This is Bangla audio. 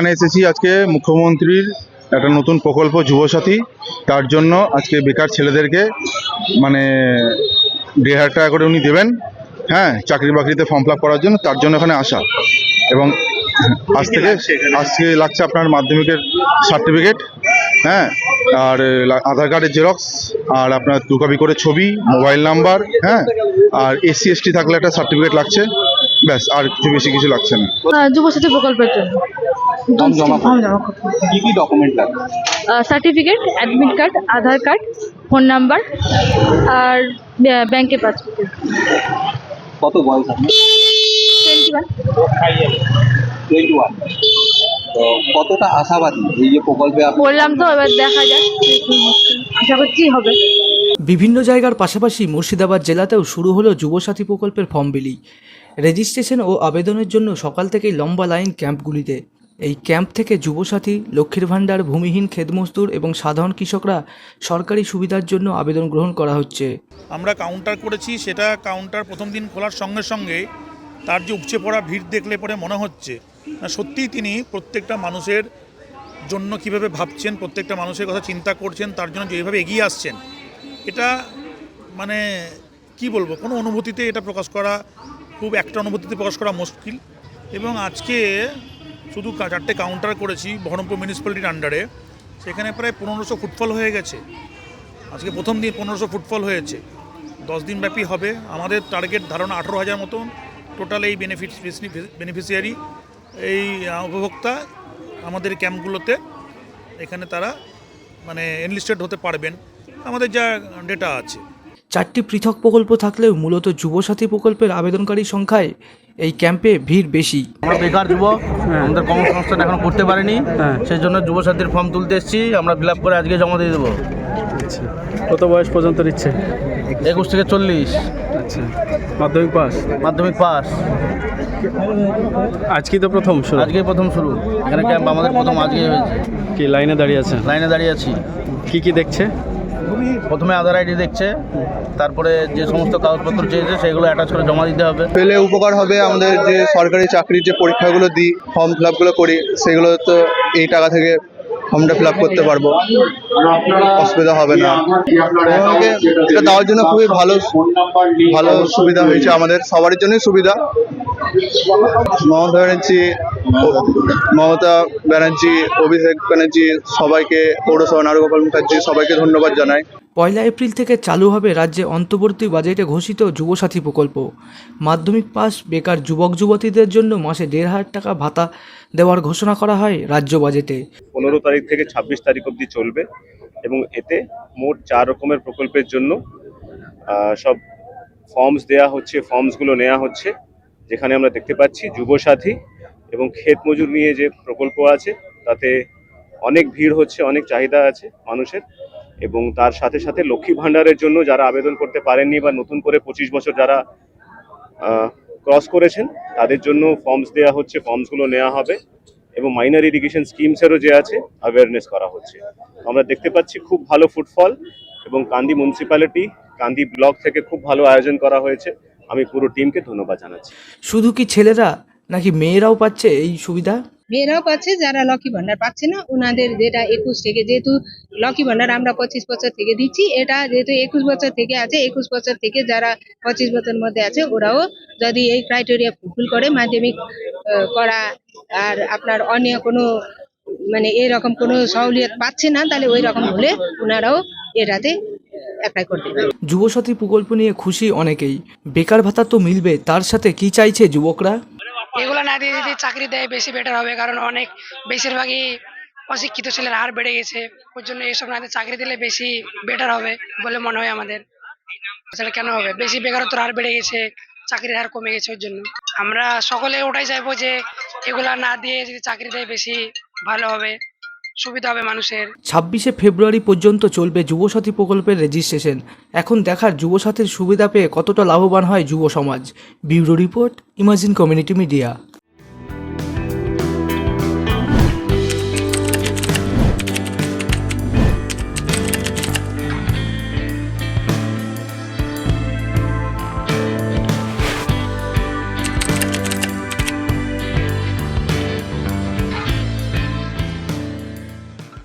এখানে এসেছি আজকে মুখ্যমন্ত্রীর একটা নতুন প্রকল্প যুবসাথী, তার জন্য আজকে বেকার ছেলেদেরকে মানে 1,500 টাকা করে উনি দেবেন। হ্যাঁ, চাকরি বাকরিতে ফর্ম ফিল আপ করার জন্য, তার জন্য এখানে আসা। এবং আজকে লাগছে আপনার মাধ্যমিকের সার্টিফিকেট, হ্যাঁ, আর আধার কার্ডের জেরক্স, আর আপনার 2 কপি করে ছবি, মোবাইল নাম্বার, হ্যাঁ, আর SC/ST থাকলে একটা সার্টিফিকেট লাগছে, ব্যাস, আর বেশি কিছু লাগছে না। যুবসাথী প্রকল্পের জন্য ফর্ম জমা করতে হবে। কি কি ডকুমেন্ট লাগবে? সার্টিফিকেট, অ্যাডমিট কার্ড, আধার কার্ড, ফোন নাম্বার আর ব্যাংকের পাসবুক। কত বয়স আপনার? 21। 21। তো কতটা আশাবাদী এই যে প্রকল্পে বললাম তো, এবার দেখা যাক কি হচ্ছে, আশা করছি হবে। বিভিন্ন জায়গার পাশাপাশি মুর্শিদাবাদ জেলাতেও শুরু হলো যুবসাথী প্রকল্পের ফর্ম বিলি। রেজিস্ট্রেশন ও আবেদনের জন্য সকাল থেকেই লম্বা লাইন ক্যাম্পগুলিতে। এই ক্যাম্প থেকে যুবসাথী, লক্ষ্মীর ভাণ্ডার, ভূমিহীন খেতমজদুর এবং সাধারণ কৃষকরা সরকারি সুবিধার জন্য আবেদন গ্রহণ করা হচ্ছে। আমরা কাউন্টার করেছি, সেটা কাউন্টার প্রথম দিন খোলার সঙ্গে সঙ্গে তার যে উপচে পড়া ভিড় দেখলে পরে মনে হচ্ছে না সত্যিই তিনি প্রত্যেকটা মানুষের জন্য কীভাবে ভাবছেন, প্রত্যেকটা মানুষের কথা চিন্তা করছেন, তার জন্য যেভাবে এগিয়ে আসছেন, এটা মানে কি বলবো, কোনো অনুভূতিতে এটা প্রকাশ করা, খুব একটা অনুভূতিতে প্রকাশ করা মুশকিল। এবং আজকে শুধু 4টে কাউন্টার করেছি বহরমপুর মিউনিসিপ্যালিটির আন্ডারে, সেখানে প্রায় 1500 ফুটফল হয়ে গেছে। আজকে প্রথম দিন 1500 ফুটফল হয়েছে, 10 দিন ব্যাপী হবে। আমাদের টার্গেট ধারণা 18,000 মতন টোটাল এই বেনিফিশিয়ারি, এই উপভোক্তা আমাদের ক্যাম্পগুলোতে এখানে তারা মানে এনলিস্টেড হতে পারবেন, আমাদের যা ডেটা আছে। 4টি পৃথক প্রকল্প থাকলেও মূলত যুবসাথী প্রকল্পের আবেদনকারীর সংখ্যায় এই ক্যাম্পে ভিড় বেশি। আমরা বেকার যুবক, আমাদের কর্মসংস্থান এখনো করতে পারিনি, সেই জন্য যুবসাথীর ফর্ম তুলতে এসেছি। আমরা ফিল আপ করে আজকে জমা দিয়ে দেবো। আচ্ছা, কত বয়স পর্যন্ত নিচ্ছে? 21 থেকে 40। আচ্ছা, মাধ্যমিক পাস? মাধ্যমিক পাস। আজকেই তো প্রথম শুরু? আজকেই প্রথম শুরু, এখানে ক্যাম্প আমাদের প্রথম আজকে হয়েছে। কি লাইনে দাঁড়িয়ে আছে? লাইনে দাঁড়িয়ে আছি। কি দেখছে? প্রথমে আধার আইডি দেখছে, তারপরে যে সমস্ত কাগজপত্র চেয়েছে সেগুলো অ্যাটাচ করে জমা দিতে হবে। পেলে উপকার হবে। আমাদের যে সরকারি চাকরির যে পরীক্ষাগুলো দিই, ফর্ম ফিল আপগুলো করি, সেগুলো তো এই টাকা থেকে ফর্মটা ফিল আপ করতে পারবো, অসুবিধা হবে না। আমাকে এটা দেওয়ার জন্য খুবই ভালো সুবিধা হয়েছে, আমাদের সবারই জন্যই সুবিধা। মমতা ব্যানার্জি, অভিষেক ব্যানার্জি, সবাইকে, পৌরসভা নারুগোপাল মুখার্জি, সবাইকে ধন্যবাদ জানাই। 1 এপ্রিল থেকে চালু হবে রাজ্যে অন্তর্বর্তী বাজেটে ঘোষিত যুবসাথী প্রকল্প। মাধ্যমিক পাস বেকার যুবক যুবতীদের জন্য মাসে 1,500 টাকা ভাতা দেওয়ার ঘোষণা করা হয় রাজ্য বাজেটে। 15 তারিখ থেকে 26 তারিখ অবধি চলবে এবং এতে মোট 4 রকমের প্রকল্পের জন্য সব ফর্মস দেওয়া হচ্ছে, ফর্মসগুলো নেওয়া হচ্ছে, যেখানে আমরা দেখতে পাচ্ছি যুবসাথী এবং ক্ষেত মজুর নিয়ে যে প্রকল্প আছে তাতে অনেক ভিড় হচ্ছে, অনেক চাহিদা আছে মানুষের। এবং তার সাথে সাথে লক্ষ্মী ভাণ্ডারের জন্য যারা আবেদন করতে পারেননি বা নতুন করে 25 বছর যারা ক্রস করেছেন তাদের জন্য ফর্মস দেওয়া হচ্ছে, ফর্মসগুলো নেওয়া হবে। এবং মাইনর ইরিগেশন স্কিমসেরও যে আছে অ্যাওয়ারনেস করা হচ্ছে। আমরা দেখতে পাচ্ছি খুব ভালো ফুটফল, এবং কান্দি মিউনিসিপ্যালিটি, কান্দি ব্লক থেকে খুব ভালো আয়োজন করা হয়েছে। আমি পুরো টিমকে ধন্যবাদ জানাচ্ছি। শুধু কি ছেলেরা নাকি মেয়েরাও পাচ্ছে এই সুবিধা? মেয়েরাও পাচ্ছে, যারা লক্ষ্মী ভান্ডার পাচ্ছে না ওনাদের, যেটা 21 থেকে, যেহেতু লক্ষ্মী ভান্ডার আমরা 25 বছর থেকে দিচ্ছি, এটা যেহেতু 21 বছর থেকে আছে, 21 বছর থেকে যারা 25 বছরের মধ্যে আছে ওরাও যদি এই ক্রাইটেরিয়া ফুলফিল করে মাধ্যমিক করা আর আপনার অন্য কোনো মানে এরকম কোনো সহলিয়ত পাচ্ছে না, তাহলে ওই রকম হলে ওনারাও এটাতে অ্যাপ্লাই করতে পারে। যুবসাথী প্রকল্প নিয়ে খুশি অনেকেই। বেকার ভাতা তো মিলবে, তার সাথে কি চাইছে যুবকরা? এগুলো না দিয়ে যদি চাকরি দেয় বেশি বেটার হবে, কারণ অনেক বেশিরভাগই অশিক্ষিত ছেলের হার বেড়ে গেছে, ওই জন্য এসব না দিয়ে চাকরি দিলে বেশি বেটার হবে বলে মনে হয় আমাদের। আসলে কেন হবে, বেশি বেকারত্বের হার বেড়ে গেছে, চাকরির হার কমে গেছে, ওই জন্য আমরা সকলে ওটাই চাইবো যে এগুলা না দিয়ে যদি চাকরি দেয় বেশি ভালো হবে, সুবিধা হবে মানুষের। 26শে ফেব্রুয়ারি পর্যন্ত চলবে যুবসাথী প্রকল্পের রেজিস্ট্রেশন। এখন দেখার যুবসাথীর সুবিধা পেয়ে কতটা লাভবান হয় যুব সমাজ। Bureau report, imagine community media.